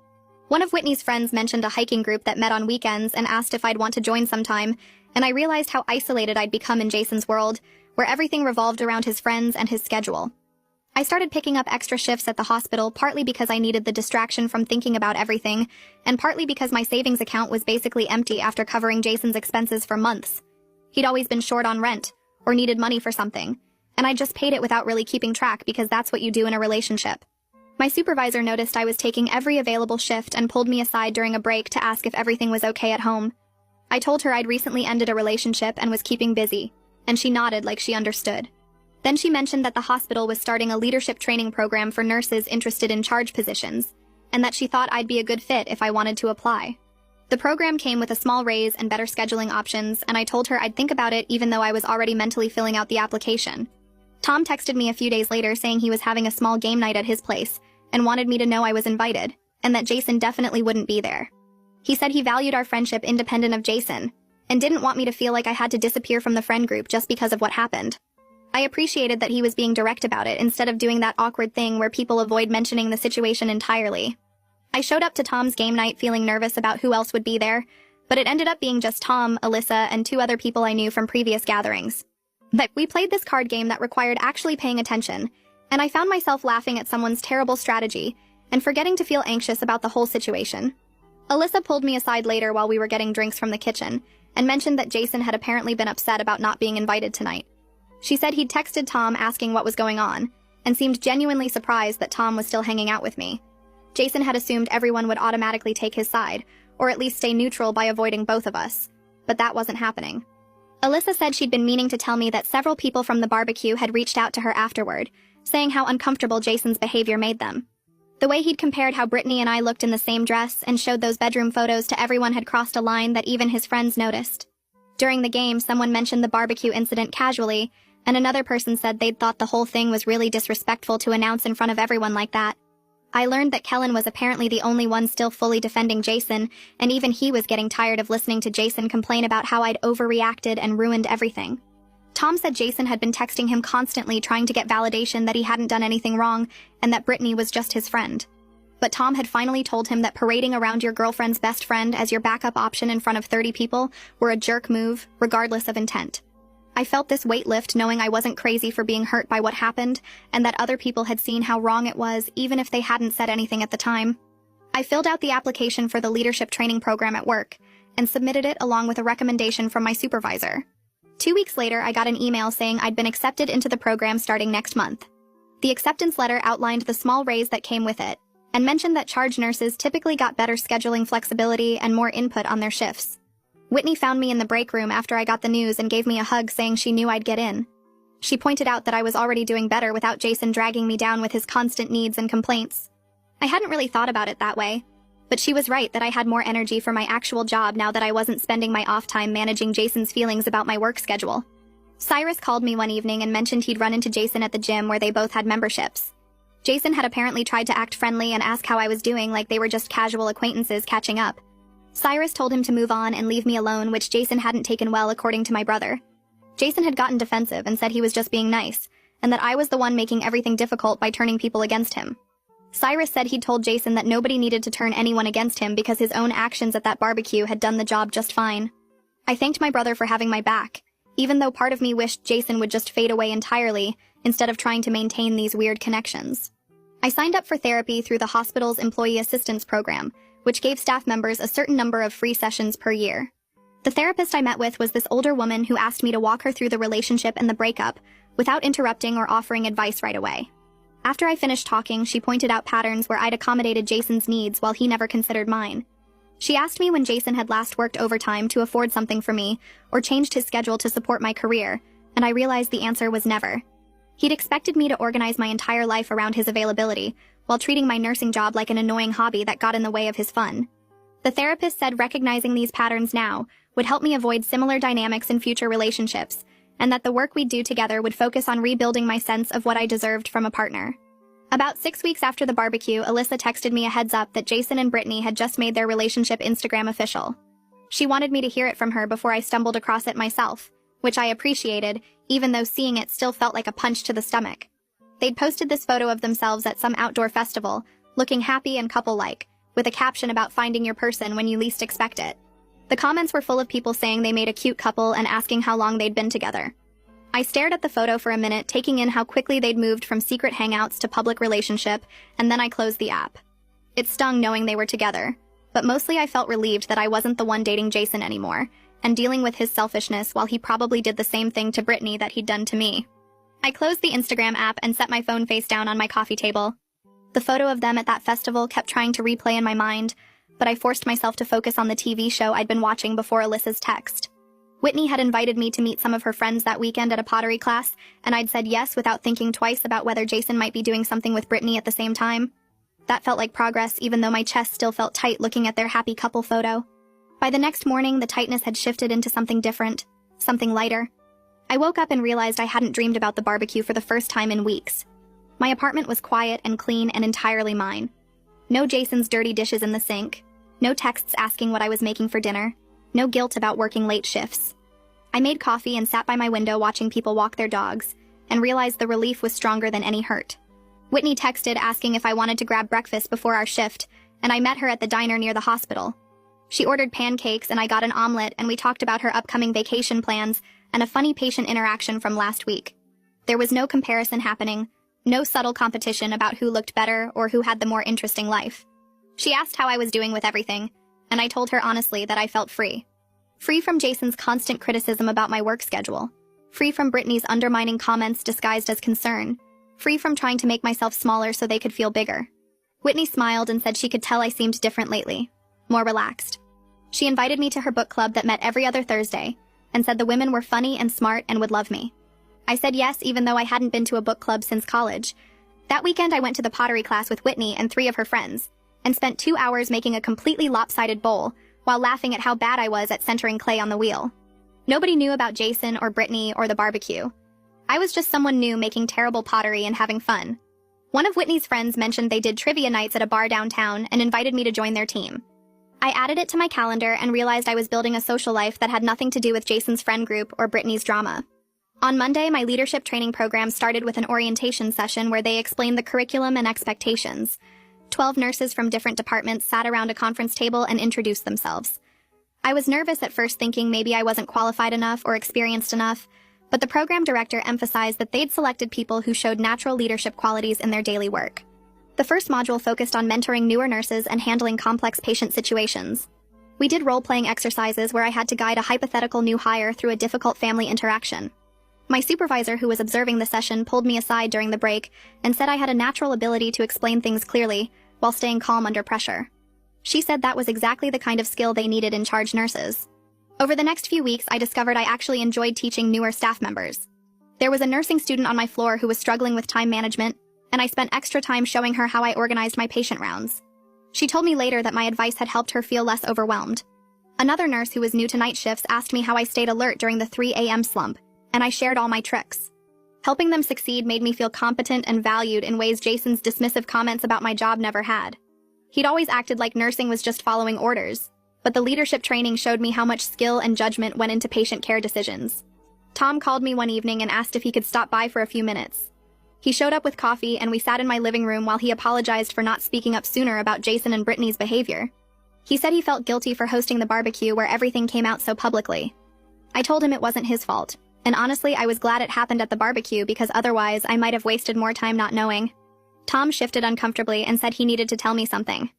One of Whitney's friends mentioned a hiking group that met on weekends and asked if I'd want to join sometime, and I realized how isolated I'd become in Jason's world, where everything revolved around his friends and his schedule. I started picking up extra shifts at the hospital partly because I needed the distraction from thinking about everything, and partly because my savings account was basically empty after covering Jason's expenses for months. He'd always been short on rent, or needed money for something, and I just paid it without really keeping track because that's what you do in a relationship. My supervisor noticed I was taking every available shift and pulled me aside during a break to ask if everything was okay at home. I told her I'd recently ended a relationship and was keeping busy, and she nodded like she understood. Then she mentioned that the hospital was starting a leadership training program for nurses interested in charge positions, and that she thought I'd be a good fit if I wanted to apply. The program came with a small raise and better scheduling options, and I told her I'd think about it even though I was already mentally filling out the application. Tom texted me a few days later saying he was having a small game night at his place, and wanted me to know I was invited, and that Jason definitely wouldn't be there. He said he valued our friendship independent of Jason, and didn't want me to feel like I had to disappear from the friend group just because of what happened. I appreciated that he was being direct about it instead of doing that awkward thing where people avoid mentioning the situation entirely. I showed up to Tom's game night feeling nervous about who else would be there, but it ended up being just Tom, Alyssa, and 2 other people I knew from previous gatherings. But we played this card game that required actually paying attention, and I found myself laughing at someone's terrible strategy and forgetting to feel anxious about the whole situation. Alyssa pulled me aside later while we were getting drinks from the kitchen and mentioned that Jason had apparently been upset about not being invited tonight. She said he'd texted Tom asking what was going on, and seemed genuinely surprised that Tom was still hanging out with me. Jason had assumed everyone would automatically take his side, or at least stay neutral by avoiding both of us, but that wasn't happening. Alyssa said she'd been meaning to tell me that several people from the barbecue had reached out to her afterward, saying how uncomfortable Jason's behavior made them. The way he'd compared how Brittany and I looked in the same dress and showed those bedroom photos to everyone had crossed a line that even his friends noticed. During the game, someone mentioned the barbecue incident casually, and another person said they'd thought the whole thing was really disrespectful to announce in front of everyone like that. I learned that Kellen was apparently the only one still fully defending Jason, and even he was getting tired of listening to Jason complain about how I'd overreacted and ruined everything. Tom said Jason had been texting him constantly trying to get validation that he hadn't done anything wrong and that Brittany was just his friend. But Tom had finally told him that parading around your girlfriend's best friend as your backup option in front of 30 people were a jerk move, regardless of intent. I felt this weight lift knowing I wasn't crazy for being hurt by what happened and that other people had seen how wrong it was even if they hadn't said anything at the time. I filled out the application for the leadership training program at work and submitted it along with a recommendation from my supervisor. 2 weeks later, I got an email saying I'd been accepted into the program starting next month. The acceptance letter outlined the small raise that came with it and mentioned that charge nurses typically got better scheduling flexibility and more input on their shifts. Whitney found me in the break room after I got the news and gave me a hug saying she knew I'd get in. She pointed out that I was already doing better without Jason dragging me down with his constant needs and complaints. I hadn't really thought about it that way, but she was right that I had more energy for my actual job now that I wasn't spending my off time managing Jason's feelings about my work schedule. Cyrus called me one evening and mentioned he'd run into Jason at the gym where they both had memberships. Jason had apparently tried to act friendly and ask how I was doing like they were just casual acquaintances catching up. Cyrus told him to move on and leave me alone, which Jason hadn't taken well according to my brother. Jason had gotten defensive and said he was just being nice, and that I was the one making everything difficult by turning people against him. Cyrus said he'd told Jason that nobody needed to turn anyone against him because his own actions at that barbecue had done the job just fine. I thanked my brother for having my back, even though part of me wished Jason would just fade away entirely instead of trying to maintain these weird connections. I signed up for therapy through the hospital's employee assistance program, which gave staff members a certain number of free sessions per year. The therapist I met with was this older woman who asked me to walk her through the relationship and the breakup without interrupting or offering advice right away. After I finished talking, she pointed out patterns where I'd accommodated Jason's needs while he never considered mine. She asked me when Jason had last worked overtime to afford something for me or changed his schedule to support my career, and I realized the answer was never. He'd expected me to organize my entire life around his availability, while treating my nursing job like an annoying hobby that got in the way of his fun. The therapist said recognizing these patterns now would help me avoid similar dynamics in future relationships, and that the work we'd do together would focus on rebuilding my sense of what I deserved from a partner. About 6 weeks after the barbecue, Alyssa texted me a heads up that Jason and Brittany had just made their relationship Instagram official. She wanted me to hear it from her before I stumbled across it myself, which I appreciated, even though seeing it still felt like a punch to the stomach. They'd posted this photo of themselves at some outdoor festival, looking happy and couple-like, with a caption about finding your person when you least expect it. The comments were full of people saying they made a cute couple and asking how long they'd been together. I stared at the photo for a minute, taking in how quickly they'd moved from secret hangouts to public relationship, and then I closed the app. It stung knowing they were together, but mostly I felt relieved that I wasn't the one dating Jason anymore, and dealing with his selfishness while he probably did the same thing to Brittany that he'd done to me. I closed the Instagram app and set my phone face down on my coffee table. The photo of them at that festival kept trying to replay in my mind, but I forced myself to focus on the TV show I'd been watching before Alyssa's text. Whitney had invited me to meet some of her friends that weekend at a pottery class, and I'd said yes without thinking twice about whether Jason might be doing something with Brittany at the same time. That felt like progress, even though my chest still felt tight looking at their happy couple photo. By the next morning, the tightness had shifted into something different, something lighter. I woke up and realized I hadn't dreamed about the barbecue for the first time in weeks. My apartment was quiet and clean and entirely mine. No Jason's dirty dishes in the sink. No texts asking what I was making for dinner. No guilt about working late shifts. I made coffee and sat by my window watching people walk their dogs, and realized the relief was stronger than any hurt. Whitney texted asking if I wanted to grab breakfast before our shift, and I met her at the diner near the hospital. She ordered pancakes and I got an omelet, and we talked about her upcoming vacation plans and a funny patient interaction from last week. There was no comparison happening, no subtle competition about who looked better or who had the more interesting life. She asked how I was doing with everything, and I told her honestly that I felt free. Free from Jason's constant criticism about my work schedule. Free from Brittany's undermining comments disguised as concern. Free from trying to make myself smaller so they could feel bigger. Whitney smiled and said she could tell I seemed different lately, more relaxed. She invited me to her book club that met every other Thursday, and said the women were funny and smart and would love me. I said yes, even though I hadn't been to a book club since college. That weekend I went to the pottery class with Whitney and 3 of her friends, and spent 2 hours making a completely lopsided bowl, while laughing at how bad I was at centering clay on the wheel. Nobody knew about Jason or Brittany or the barbecue. I was just someone new making terrible pottery and having fun. One of Whitney's friends mentioned they did trivia nights at a bar downtown and invited me to join their team. I added it to my calendar and realized I was building a social life that had nothing to do with Jason's friend group or Brittany's drama. On Monday, my leadership training program started with an orientation session where they explained the curriculum and expectations. 12 nurses from different departments sat around a conference table and introduced themselves. I was nervous at first, thinking maybe I wasn't qualified enough or experienced enough, but the program director emphasized that they'd selected people who showed natural leadership qualities in their daily work. The first module focused on mentoring newer nurses and handling complex patient situations. We did role-playing exercises where I had to guide a hypothetical new hire through a difficult family interaction. My supervisor, who was observing the session, pulled me aside during the break and said I had a natural ability to explain things clearly while staying calm under pressure. She said that was exactly the kind of skill they needed in charge nurses. Over the next few weeks, I discovered I actually enjoyed teaching newer staff members. There was a nursing student on my floor who was struggling with time management, and I spent extra time showing her how I organized my patient rounds. She told me later that my advice had helped her feel less overwhelmed. Another nurse who was new to night shifts asked me how I stayed alert during the 3 a.m. slump, and I shared all my tricks. Helping them succeed made me feel competent and valued in ways Jason's dismissive comments about my job never had. He'd always acted like nursing was just following orders, but the leadership training showed me how much skill and judgment went into patient care decisions. Tom called me one evening and asked if he could stop by for a few minutes. He showed up with coffee, and we sat in my living room while he apologized for not speaking up sooner about Jason and Brittany's behavior. He said he felt guilty for hosting the barbecue where everything came out so publicly. I told him it wasn't his fault. And honestly, I was glad it happened at the barbecue because otherwise I might have wasted more time not knowing. Tom shifted uncomfortably and said he needed to tell me something.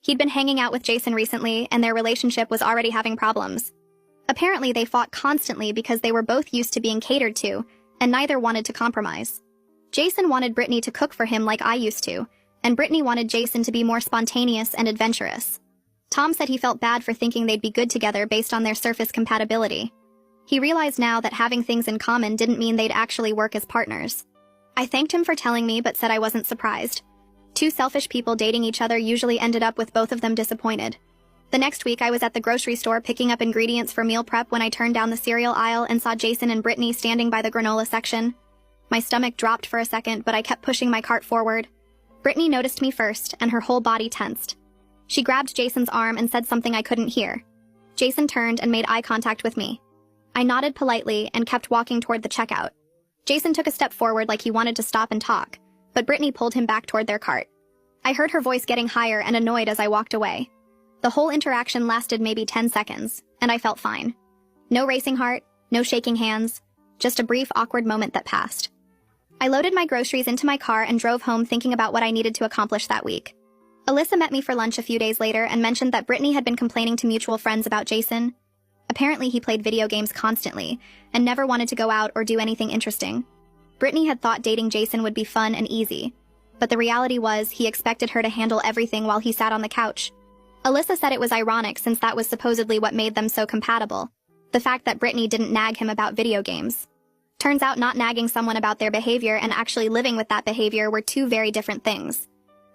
He'd been hanging out with Jason recently, and their relationship was already having problems. Apparently, they fought constantly because they were both used to being catered to, and neither wanted to compromise. Jason wanted Brittany to cook for him like I used to, and Brittany wanted Jason to be more spontaneous and adventurous. Tom said he felt bad for thinking they'd be good together based on their surface compatibility. He realized now that having things in common didn't mean they'd actually work as partners. I thanked him for telling me, but said I wasn't surprised. 2 selfish people dating each other usually ended up with both of them disappointed. The next week, I was at the grocery store picking up ingredients for meal prep when I turned down the cereal aisle and saw Jason and Brittany standing by the granola section. My stomach dropped for a second, but I kept pushing my cart forward. Brittany noticed me first, and her whole body tensed. She grabbed Jason's arm and said something I couldn't hear. Jason turned and made eye contact with me. I nodded politely and kept walking toward the checkout. Jason took a step forward like he wanted to stop and talk, but Brittany pulled him back toward their cart. I heard her voice getting higher and annoyed as I walked away. The whole interaction lasted maybe 10 seconds, and I felt fine. No racing heart, no shaking hands, just a brief, awkward moment that passed. I loaded my groceries into my car and drove home thinking about what I needed to accomplish that week. Alyssa met me for lunch a few days later and mentioned that Brittany had been complaining to mutual friends about Jason. Apparently he played video games constantly and never wanted to go out or do anything interesting. Brittany had thought dating Jason would be fun and easy, but the reality was he expected her to handle everything while he sat on the couch. Alyssa said it was ironic since that was supposedly what made them so compatible, the fact that Brittany didn't nag him about video games. Turns out not nagging someone about their behavior and actually living with that behavior were two very different things.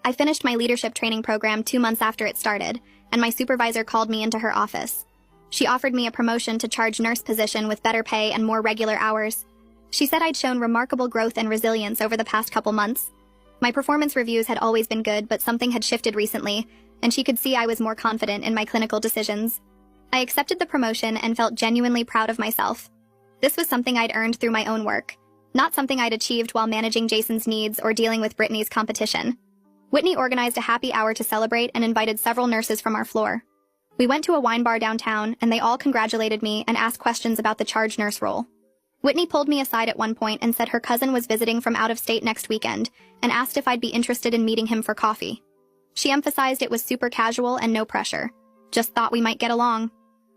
I finished my leadership training program 2 months after it started, and my supervisor called me into her office. She offered me a promotion to charge nurse position with better pay and more regular hours. She said I'd shown remarkable growth and resilience over the past couple months. My performance reviews had always been good, but something had shifted recently, and she could see I was more confident in my clinical decisions. I accepted the promotion and felt genuinely proud of myself. This was something I'd earned through my own work, not something I'd achieved while managing Jason's needs or dealing with Brittany's competition. Whitney organized a happy hour to celebrate and invited several nurses from our floor. We went to a wine bar downtown, and they all congratulated me and asked questions about the charge nurse role. Whitney pulled me aside at one point and said her cousin was visiting from out of state next weekend and asked if I'd be interested in meeting him for coffee. She emphasized it was super casual and no pressure. Just thought we might get along.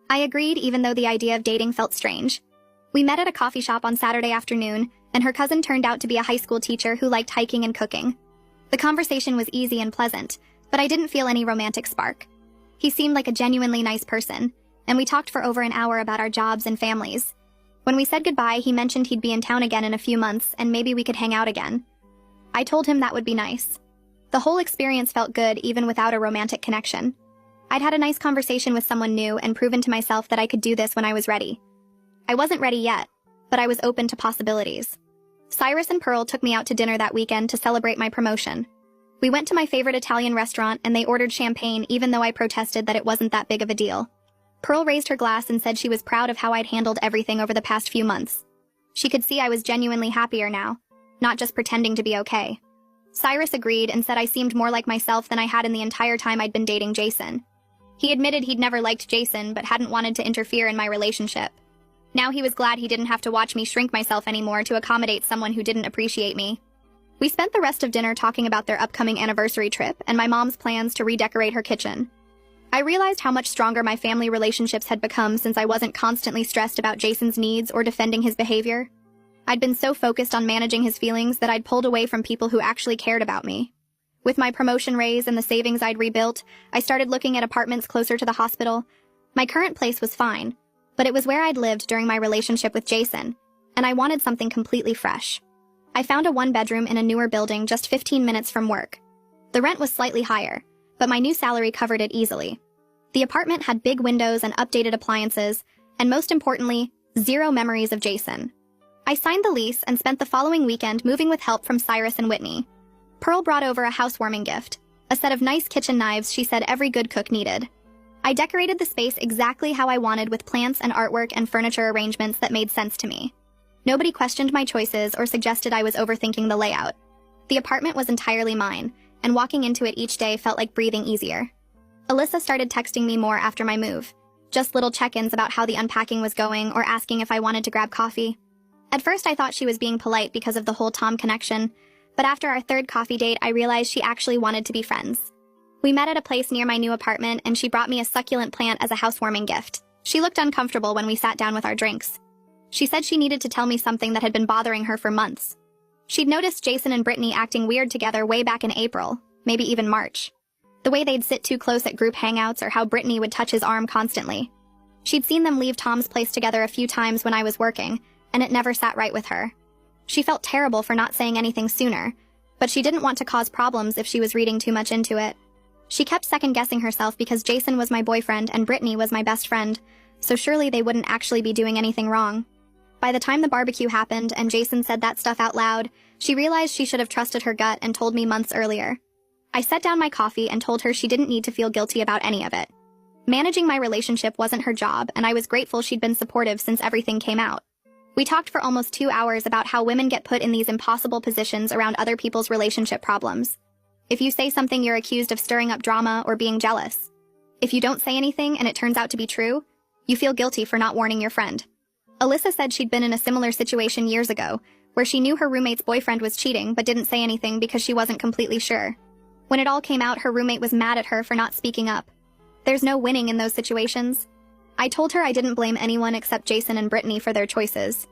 I agreed even though the idea of dating felt strange. We met at a coffee shop on Saturday afternoon, and her cousin turned out to be a high school teacher who liked hiking and cooking. The conversation was easy and pleasant, but I didn't feel any romantic spark. He seemed like a genuinely nice person, and we talked for over an hour about our jobs and families. When we said goodbye, he mentioned he'd be in town again in a few months and maybe we could hang out again. I told him that would be nice. The whole experience felt good even without a romantic connection. I'd had a nice conversation with someone new and proven to myself that I could do this when I was ready. I wasn't ready yet, but I was open to possibilities. Cyrus and Pearl took me out to dinner that weekend to celebrate my promotion. We went to my favorite Italian restaurant and they ordered champagne even though I protested that it wasn't that big of a deal. Pearl raised her glass and said she was proud of how I'd handled everything over the past few months. She could see I was genuinely happier now, not just pretending to be okay. Cyrus agreed and said I seemed more like myself than I had in the entire time I'd been dating Jason. He admitted he'd never liked Jason but hadn't wanted to interfere in my relationship. Now he was glad he didn't have to watch me shrink myself anymore to accommodate someone who didn't appreciate me. We spent the rest of dinner talking about their upcoming anniversary trip and my mom's plans to redecorate her kitchen. I realized how much stronger my family relationships had become since I wasn't constantly stressed about Jason's needs or defending his behavior. I'd been so focused on managing his feelings that I'd pulled away from people who actually cared about me. With my promotion raise and the savings I'd rebuilt, I started looking at apartments closer to the hospital. My current place was fine, but it was where I'd lived during my relationship with Jason, and I wanted something completely fresh. I found a 1-bedroom in a newer building just 15 minutes from work. The rent was slightly higher, but my new salary covered it easily. The apartment had big windows and updated appliances, and most importantly, 0 memories of Jason. I signed the lease and spent the following weekend moving with help from Cyrus and Whitney. Pearl brought over a housewarming gift, a set of nice kitchen knives she said every good cook needed. I decorated the space exactly how I wanted with plants and artwork and furniture arrangements that made sense to me. Nobody questioned my choices or suggested I was overthinking the layout. The apartment was entirely mine, and walking into it each day felt like breathing easier. Alyssa started texting me more after my move, just little check-ins about how the unpacking was going or asking if I wanted to grab coffee. At first I thought she was being polite because of the whole Tom connection, but after our 3rd coffee date I realized she actually wanted to be friends. We met at a place near my new apartment and she brought me a succulent plant as a housewarming gift. She looked uncomfortable when we sat down with our drinks. She said she needed to tell me something that had been bothering her for months. She'd noticed Jason and Brittany acting weird together way back in April, maybe even March. The way they'd sit too close at group hangouts or how Brittany would touch his arm constantly. She'd seen them leave Tom's place together a few times when I was working, and it never sat right with her. She felt terrible for not saying anything sooner, but she didn't want to cause problems if she was reading too much into it. She kept second-guessing herself because Jason was my boyfriend and Brittany was my best friend, so surely they wouldn't actually be doing anything wrong. By the time the barbecue happened and Jason said that stuff out loud, she realized she should have trusted her gut and told me months earlier. I set down my coffee and told her she didn't need to feel guilty about any of it. Managing my relationship wasn't her job, and I was grateful she'd been supportive since everything came out. We talked for almost 2 hours about how women get put in these impossible positions around other people's relationship problems. If you say something, you're accused of stirring up drama or being jealous. If you don't say anything and it turns out to be true, you feel guilty for not warning your friend. Alyssa said she'd been in a similar situation years ago, where she knew her roommate's boyfriend was cheating but didn't say anything because she wasn't completely sure. When it all came out, her roommate was mad at her for not speaking up. There's no winning in those situations. I told her I didn't blame anyone except Jason and Brittany for their choices.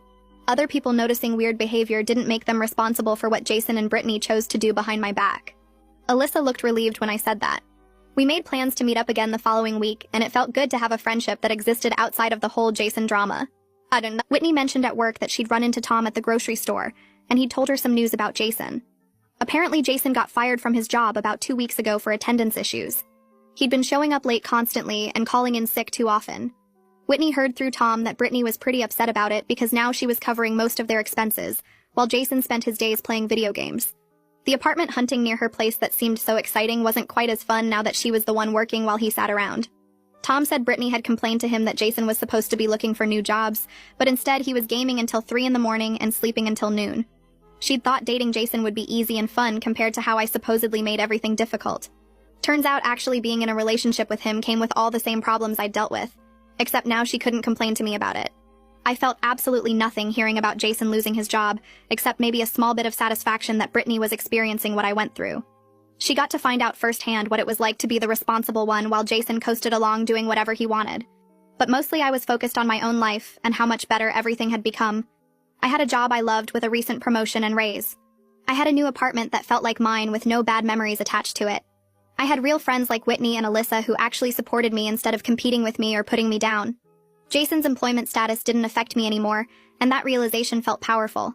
Other people noticing weird behavior didn't make them responsible for what Jason and Brittany chose to do behind my back. Alyssa looked relieved when I said that. We made plans to meet up again the following week, and it felt good to have a friendship that existed outside of the whole Jason drama. Whitney mentioned at work that she'd run into Tom at the grocery store, and he'd told her some news about Jason. Apparently, Jason got fired from his job about 2 weeks ago for attendance issues. He'd been showing up late constantly and calling in sick too often. Whitney heard through Tom that Brittany was pretty upset about it because now she was covering most of their expenses, while Jason spent his days playing video games. The apartment hunting near her place that seemed so exciting wasn't quite as fun now that she was the one working while he sat around. Tom said Brittany had complained to him that Jason was supposed to be looking for new jobs, but instead he was gaming until 3 in the morning and sleeping until noon. She'd thought dating Jason would be easy and fun compared to how I supposedly made everything difficult. Turns out actually being in a relationship with him came with all the same problems I'd dealt with, except now she couldn't complain to me about it. I felt absolutely nothing hearing about Jason losing his job, except maybe a small bit of satisfaction that Brittany was experiencing what I went through. She got to find out firsthand what it was like to be the responsible one while Jason coasted along doing whatever he wanted. But mostly I was focused on my own life and how much better everything had become. I had a job I loved with a recent promotion and raise. I had a new apartment that felt like mine with no bad memories attached to it. I had real friends like Whitney and Alyssa who actually supported me instead of competing with me or putting me down. Jason's employment status didn't affect me anymore, and that realization felt powerful.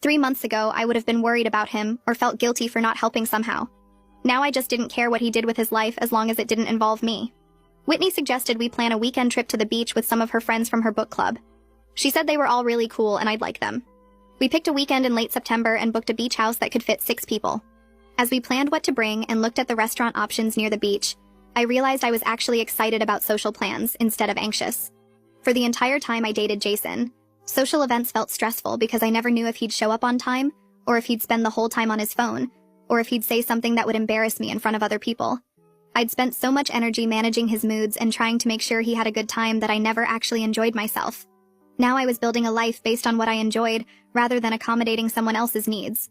3 months ago, I would have been worried about him or felt guilty for not helping somehow. Now I just didn't care what he did with his life as long as it didn't involve me. Whitney suggested we plan a weekend trip to the beach with some of her friends from her book club. She said they were all really cool and I'd like them. We picked a weekend in late September and booked a beach house that could fit 6 people. As we planned what to bring and looked at the restaurant options near the beach, I realized I was actually excited about social plans instead of anxious. For the entire time I dated Jason, social events felt stressful because I never knew if he'd show up on time, or if he'd spend the whole time on his phone, or if he'd say something that would embarrass me in front of other people. I'd spent so much energy managing his moods and trying to make sure he had a good time that I never actually enjoyed myself. Now I was building a life based on what I enjoyed, rather than accommodating someone else's needs.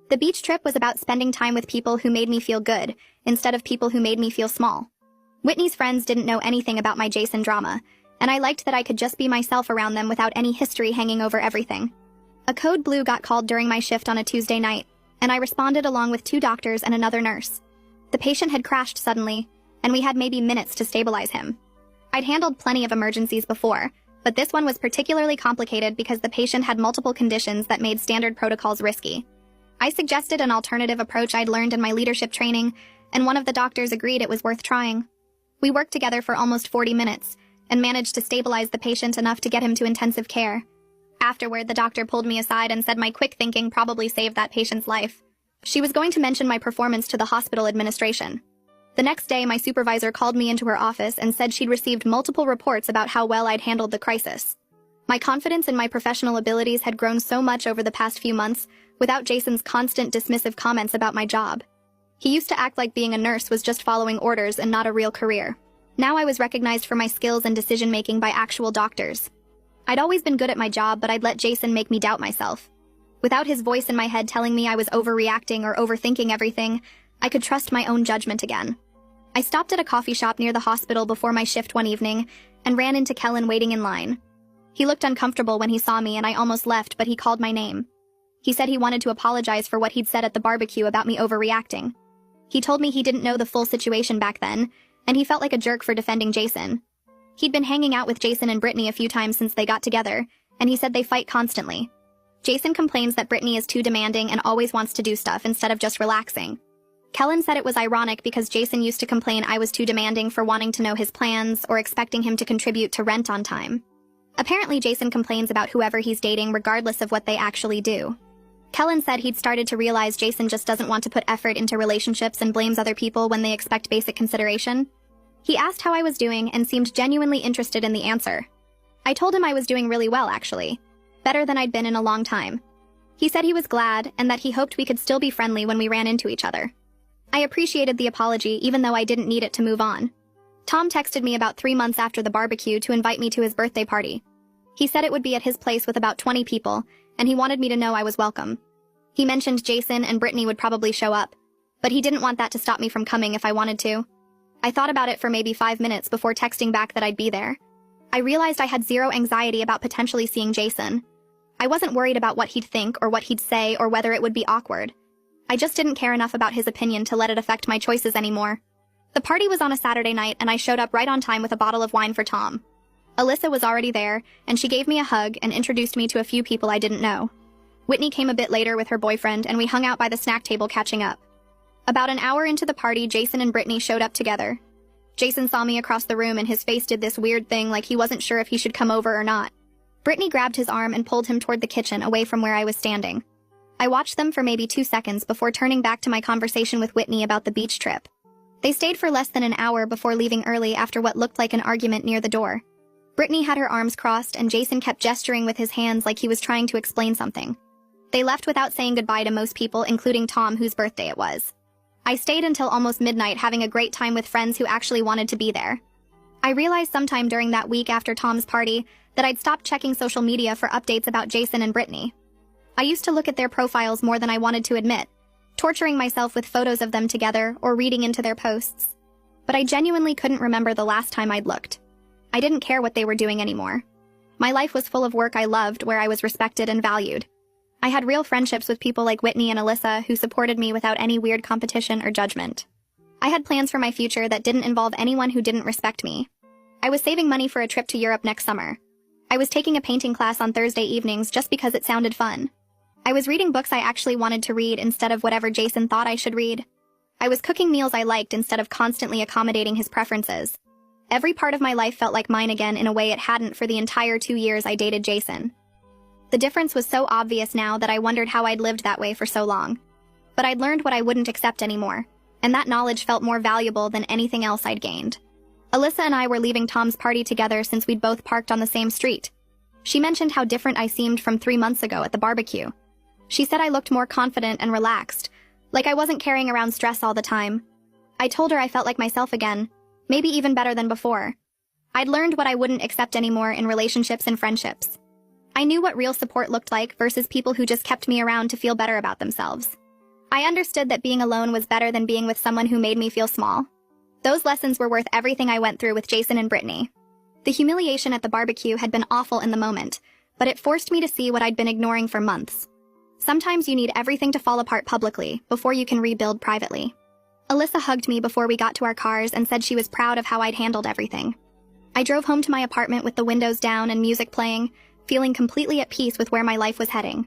The beach trip was about spending time with people who made me feel good, instead of people who made me feel small. Whitney's friends didn't know anything about my Jason drama, and I liked that I could just be myself around them without any history hanging over everything. A code blue got called during my shift on a Tuesday night, and I responded along with 2 doctors and another nurse. The patient had crashed suddenly, and we had maybe minutes to stabilize him. I'd handled plenty of emergencies before, but this one was particularly complicated because the patient had multiple conditions that made standard protocols risky. I suggested an alternative approach I'd learned in my leadership training, and one of the doctors agreed it was worth trying. We worked together for almost 40 minutes, and managed to stabilize the patient enough to get him to intensive care. Afterward, the doctor pulled me aside and said my quick thinking probably saved that patient's life. She was going to mention my performance to the hospital administration. The next day, my supervisor called me into her office and said she'd received multiple reports about how well I'd handled the crisis. My confidence in my professional abilities had grown so much over the past few months without Jason's constant dismissive comments about my job. He used to act like being a nurse was just following orders and not a real career. Now I was recognized for my skills and decision-making by actual doctors. I'd always been good at my job, but I'd let Jason make me doubt myself. Without his voice in my head telling me I was overreacting or overthinking everything, I could trust my own judgment again. I stopped at a coffee shop near the hospital before my shift one evening and ran into Kellen waiting in line. He looked uncomfortable when he saw me and I almost left, but he called my name. He said he wanted to apologize for what he'd said at the barbecue about me overreacting. He told me he didn't know the full situation back then, and he felt like a jerk for defending Jason. He'd been hanging out with Jason and Brittany a few times since they got together, and he said they fight constantly. Jason complains that Brittany is too demanding and always wants to do stuff instead of just relaxing. Kellen said it was ironic because Jason used to complain I was too demanding for wanting to know his plans or expecting him to contribute to rent on time. Apparently Jason complains about whoever he's dating regardless of what they actually do. Kellen said he'd started to realize Jason just doesn't want to put effort into relationships and blames other people when they expect basic consideration. He asked how I was doing and seemed genuinely interested in the answer. I told him I was doing really well, actually. Better than I'd been in a long time. He said he was glad and that he hoped we could still be friendly when we ran into each other. I appreciated the apology even though I didn't need it to move on. Tom texted me about 3 months after the barbecue to invite me to his birthday party. He said it would be at his place with about 20 people, and he wanted me to know I was welcome. He mentioned Jason and Brittany would probably show up, but he didn't want that to stop me from coming if I wanted to. I thought about it for maybe 5 minutes before texting back that I'd be there. I realized I had zero anxiety about potentially seeing Jason. I wasn't worried about what he'd think or what he'd say or whether it would be awkward. I just didn't care enough about his opinion to let it affect my choices anymore. The party was on a Saturday night, and I showed up right on time with a bottle of wine for Tom. Alyssa was already there, and she gave me a hug and introduced me to a few people I didn't know. Whitney came a bit later with her boyfriend, and we hung out by the snack table catching up. About an hour into the party, Jason and Brittany showed up together. Jason saw me across the room, and his face did this weird thing like he wasn't sure if he should come over or not. Brittany grabbed his arm and pulled him toward the kitchen away from where I was standing. I watched them for maybe 2 seconds before turning back to my conversation with Whitney about the beach trip. They stayed for less than an hour before leaving early after what looked like an argument near the door. Brittany had her arms crossed, and Jason kept gesturing with his hands like he was trying to explain something. They left without saying goodbye to most people, including Tom, whose birthday it was. I stayed until almost midnight, having a great time with friends who actually wanted to be there. I realized sometime during that week after Tom's party that I'd stopped checking social media for updates about Jason and Brittany. I used to look at their profiles more than I wanted to admit, torturing myself with photos of them together or reading into their posts. But I genuinely couldn't remember the last time I'd looked. I didn't care what they were doing anymore. My life was full of work I loved, where I was respected and valued. I had real friendships with people like Whitney and Alyssa who supported me without any weird competition or judgment. I had plans for my future that didn't involve anyone who didn't respect me. I was saving money for a trip to Europe next summer. I was taking a painting class on Thursday evenings just because it sounded fun. I was reading books I actually wanted to read instead of whatever Jason thought I should read. I was cooking meals I liked instead of constantly accommodating his preferences. Every part of my life felt like mine again in a way it hadn't for the entire 2 years I dated Jason. The difference was so obvious now that I wondered how I'd lived that way for so long. But I'd learned what I wouldn't accept anymore, and that knowledge felt more valuable than anything else I'd gained. Alyssa and I were leaving Tom's party together since we'd both parked on the same street. She mentioned how different I seemed from 3 months ago at the barbecue. She said I looked more confident and relaxed, like I wasn't carrying around stress all the time. I told her I felt like myself again, maybe even better than before. I'd learned what I wouldn't accept anymore in relationships and friendships. I knew what real support looked like versus people who just kept me around to feel better about themselves. I understood that being alone was better than being with someone who made me feel small. Those lessons were worth everything I went through with Jason and Brittany. The humiliation at the barbecue had been awful in the moment, but it forced me to see what I'd been ignoring for months. Sometimes you need everything to fall apart publicly before you can rebuild privately. Alyssa hugged me before we got to our cars and said she was proud of how I'd handled everything. I drove home to my apartment with the windows down and music playing, feeling completely at peace with where my life was heading.